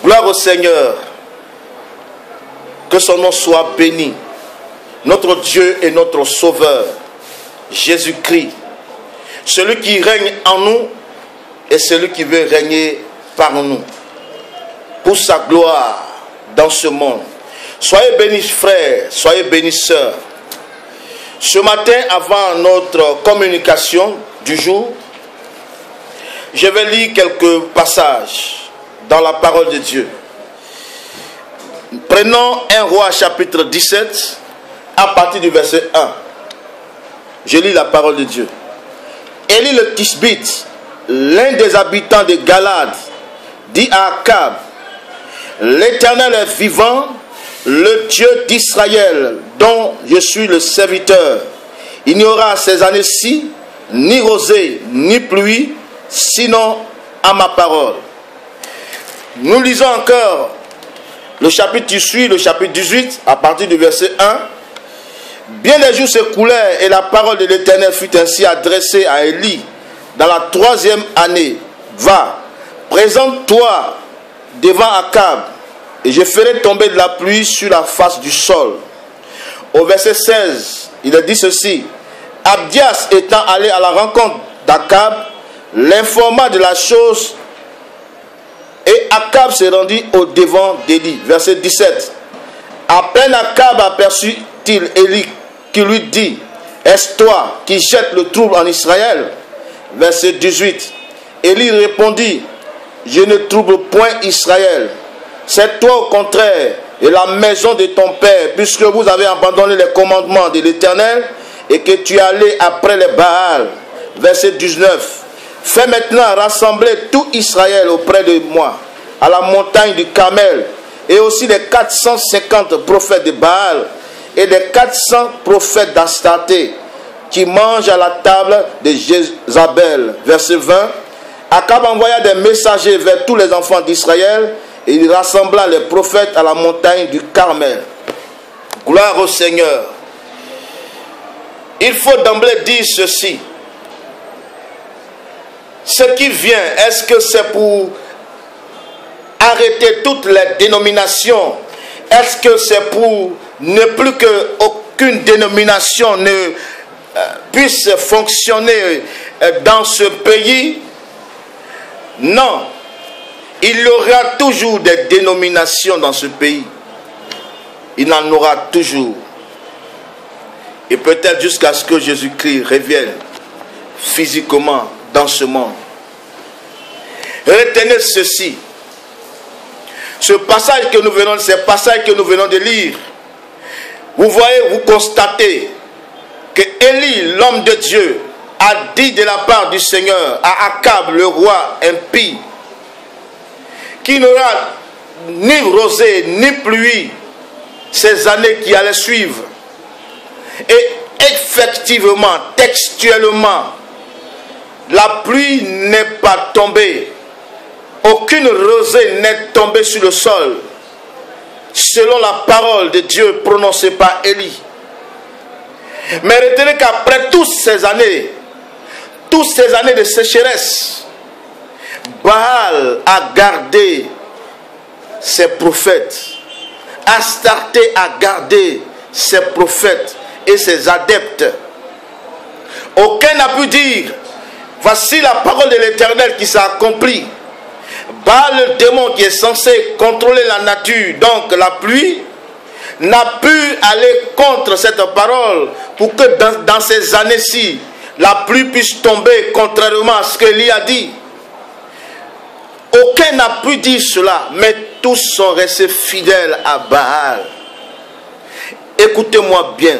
Gloire au Seigneur. Que son nom soit béni. Notre Dieu et notre Sauveur, Jésus-Christ. Celui qui règne en nous et celui qui veut régner par nous. Pour sa gloire dans ce monde. Soyez bénis frères, soyez bénis sœurs. Ce matin, avant notre communication du jour, je vais lire quelques passages dans la parole de Dieu. Prenons 1 Roi chapitre 17 à partir du verset 1. Je lis la parole de Dieu. Élie le Tishbite, l'un des habitants de Galade, dit à Akab: l'Éternel est vivant, le Dieu d'Israël, dont je suis le serviteur. Il n'y aura ces années-ci ni rosée ni pluie, sinon à ma parole. Nous lisons encore le chapitre qui suit, le chapitre 18, à partir du verset 1. Bien des jours s'écoulèrent et la parole de l'Éternel fut ainsi adressée à Élie dans la 3e année. Va, présente-toi devant Akab, et je ferai tomber de la pluie sur la face du sol. Au verset 16, il a dit ceci: Abdias étant allé à la rencontre d'Akab, l'informa de la chose, et Akab se rendit au devant d'Élie. Verset 17. À peine Akab aperçut-il Élie qui lui dit: est-ce toi qui jettes le trouble en Israël? Verset 18. Élie répondit: je ne trouble point Israël. C'est toi au contraire et la maison de ton père, puisque vous avez abandonné les commandements de l'Éternel et que tu es allé après les Baals. Verset 19. Fais maintenant rassembler tout Israël auprès de moi, à la montagne du Carmel, et aussi les 450 prophètes de Baal et les 400 prophètes d'Astarté qui mangent à la table de Jézabel. Verset 20. Akab envoya des messagers vers tous les enfants d'Israël et il rassembla les prophètes à la montagne du Carmel. Gloire au Seigneur. Il faut d'emblée dire ceci. Ce qui vient, est-ce que c'est pour arrêter toutes les dénominations? Est-ce que c'est pour ne plus qu'aucune dénomination ne puisse fonctionner dans ce pays? Non. Il y aura toujours des dénominations dans ce pays. Il en aura toujours. Et peut-être jusqu'à ce que Jésus-Christ revienne physiquement dans ce monde. Retenez ceci. Ce passage que nous venons de lire, vous voyez, vous constatez que Élie, l'homme de Dieu, a dit de la part du Seigneur à Akab, le roi impie, qu'il n'aura ni rosée ni pluie ces années qui allaient suivre. Et effectivement, textuellement, la pluie n'est pas tombée. Aucune rosée n'est tombée sur le sol, selon la parole de Dieu prononcée par Élie. Mais retenez qu'après toutes ces années de sécheresse, Baal a gardé ses prophètes. Astarté a gardé ses prophètes et ses adeptes. Aucun n'a pu dire: voici la parole de l'Éternel qui s'est accomplie. Baal, le démon qui est censé contrôler la nature, donc la pluie, n'a pu aller contre cette parole pour que dans ces années-ci, la pluie puisse tomber contrairement à ce qu'Élie a dit. Aucun n'a pu dire cela, mais tous sont restés fidèles à Baal. Écoutez-moi bien.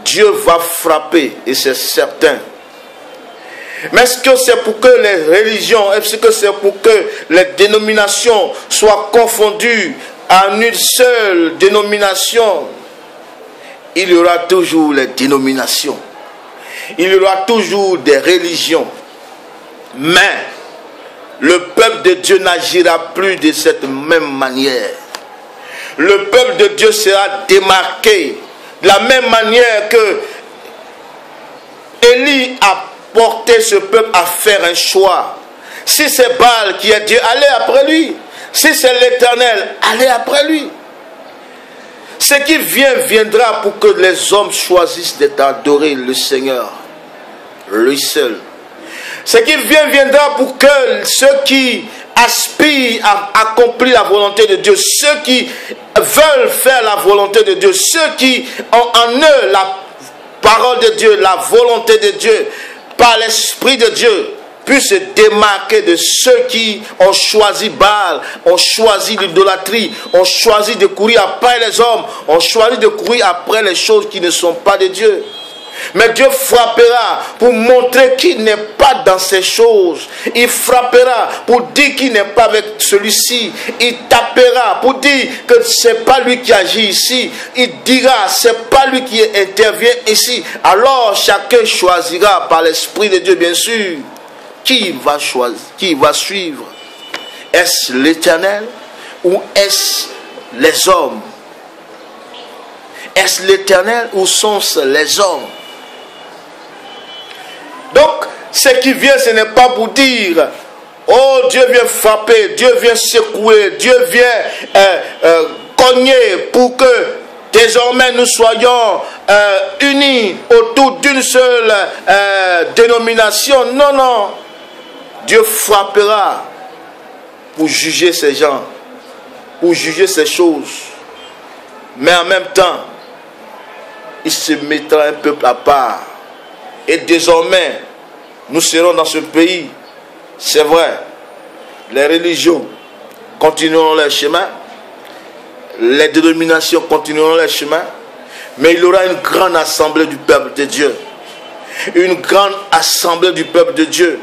Dieu va frapper, et c'est certain. Mais est-ce que c'est pour que les religions, est-ce que c'est pour que les dénominations soient confondues à une seule dénomination? Il y aura toujours les dénominations. Il y aura toujours des religions. Mais le peuple de Dieu n'agira plus de cette même manière. Le peuple de Dieu sera démarqué de la même manière que Élie a porté ce peuple à faire un choix. Si c'est Baal qui est Dieu, allez après lui. Si c'est l'Éternel, allez après lui. Ce qui vient, viendra pour que les hommes choisissent d'adorer le Seigneur, lui seul. Ce qui vient, viendra pour que ceux qui aspirent à accomplir la volonté de Dieu, ceux qui veulent faire la volonté de Dieu, ceux qui ont en eux la parole de Dieu, la volonté de Dieu, par l'Esprit de Dieu, puissent se démarquer de ceux qui ont choisi Baal, ont choisi l'idolâtrie, ont choisi de courir après les hommes, ont choisi de courir après les choses qui ne sont pas de Dieu. Mais Dieu frappera pour montrer qu'il n'est pas dans ces choses. Il frappera pour dire qu'il n'est pas avec celui-ci. Il tapera pour dire que ce n'est pas lui qui agit ici. Il dira ce n'est pas lui qui intervient ici. Alors chacun choisira par l'Esprit de Dieu, bien sûr, qui va choisir, qui va suivre. Est-ce l'Éternel ou est-ce les hommes? Est-ce l'Éternel ou sont-ce les hommes? Donc, ce qui vient, ce n'est pas pour dire, oh, Dieu vient frapper, Dieu vient secouer, Dieu vient cogner pour que désormais nous soyons unis autour d'une seule dénomination. Non, non. Dieu frappera pour juger ces gens, pour juger ces choses. Mais en même temps, il se mettra un peuple à part. Et désormais, nous serons dans ce pays. C'est vrai, les religions continueront leur chemin, les dénominations continueront leur chemin, mais il y aura une grande assemblée du peuple de Dieu. Une grande assemblée du peuple de Dieu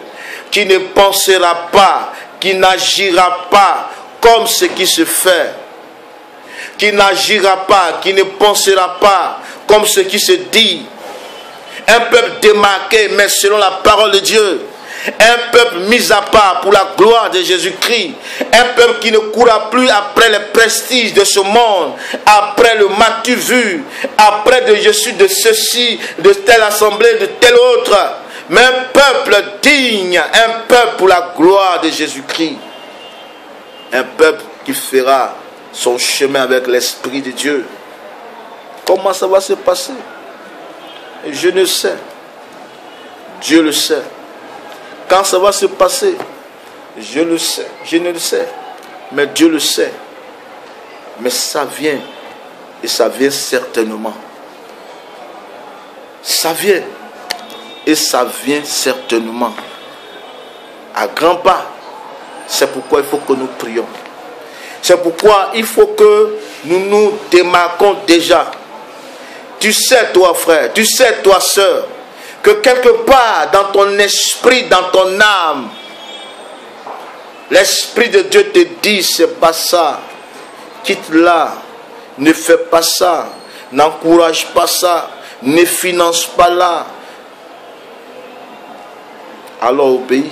qui ne pensera pas, qui n'agira pas comme ce qui se fait, qui n'agira pas, qui ne pensera pas comme ce qui se dit. Un peuple démarqué, mais selon la parole de Dieu. Un peuple mis à part pour la gloire de Jésus-Christ. Un peuple qui ne courra plus après les prestiges de ce monde, après le m'as-tu vu, après de je suis de ceci, de telle assemblée, de telle autre. Mais un peuple digne, un peuple pour la gloire de Jésus-Christ. Un peuple qui fera son chemin avec l'Esprit de Dieu. Comment ça va se passer? Je ne sais. Dieu le sait. Quand ça va se passer, je le sais. Je ne le sais. Mais Dieu le sait. Mais ça vient. Et ça vient certainement. Ça vient. Et ça vient certainement. À grands pas. C'est pourquoi il faut que nous prions. C'est pourquoi il faut que nous nous démarquons déjà. Tu sais, toi frère, tu sais, toi sœur, que quelque part dans ton esprit, dans ton âme, l'Esprit de Dieu te dit, c'est pas ça, quitte là, ne fais pas ça, n'encourage pas ça, ne finance pas là. Alors obéis.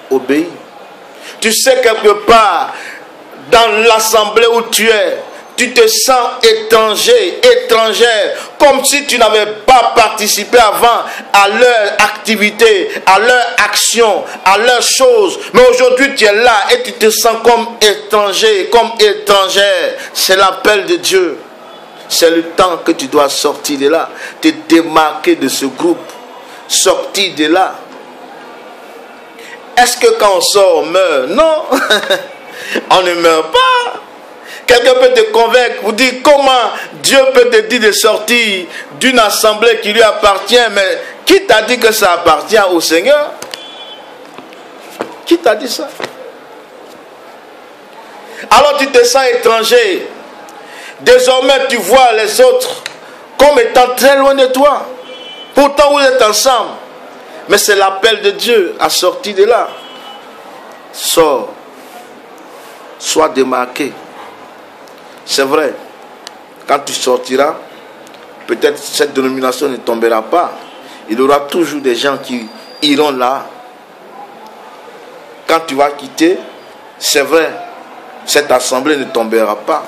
Obéis. Tu sais quelque part, dans l'assemblée où tu es, tu te sens étranger, étrangère, comme si tu n'avais pas participé avant à leur activité, à leur action, à leurs choses. Mais aujourd'hui tu es là et tu te sens comme étranger, comme étrangère. C'est l'appel de Dieu. C'est le temps que tu dois sortir de là, te démarquer de ce groupe, sortir de là. Est-ce que quand on sort, on meurt? Non, on ne meurt pas. Quelqu'un peut te convaincre, vous dire comment Dieu peut te dire de sortir d'une assemblée qui lui appartient, mais qui t'a dit que ça appartient au Seigneur? Qui t'a dit ça? Alors tu te sens étranger. Désormais tu vois les autres comme étant très loin de toi. Pourtant vous êtes ensemble. Mais c'est l'appel de Dieu à sortir de là. Sors. Sois démarqué. C'est vrai, quand tu sortiras, peut-être cette dénomination ne tombera pas. Il y aura toujours des gens qui iront là. Quand tu vas quitter, c'est vrai, cette assemblée ne tombera pas.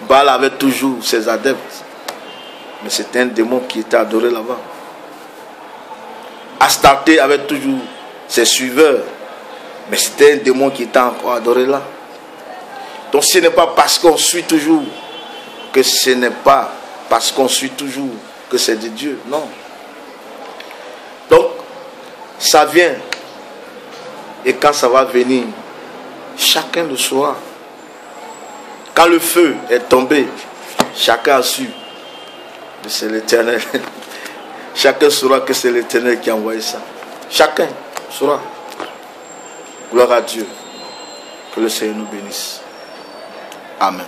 Baal avait toujours ses adeptes. Mais c'était un démon qui était adoré là-bas. Astarté avait toujours ses suiveurs. Mais c'était un démon qui était encore adoré là. Donc ce n'est pas parce qu'on suit toujours que ce n'est pas parce qu'on suit toujours que c'est de Dieu. Non. Donc, ça vient. Et quand ça va venir, chacun le saura. Quand le feu est tombé, chacun a su que c'est l'Éternel. Chacun saura que c'est l'Éternel qui a envoyé ça. Chacun saura. Gloire à Dieu. Que le Seigneur nous bénisse. Amen.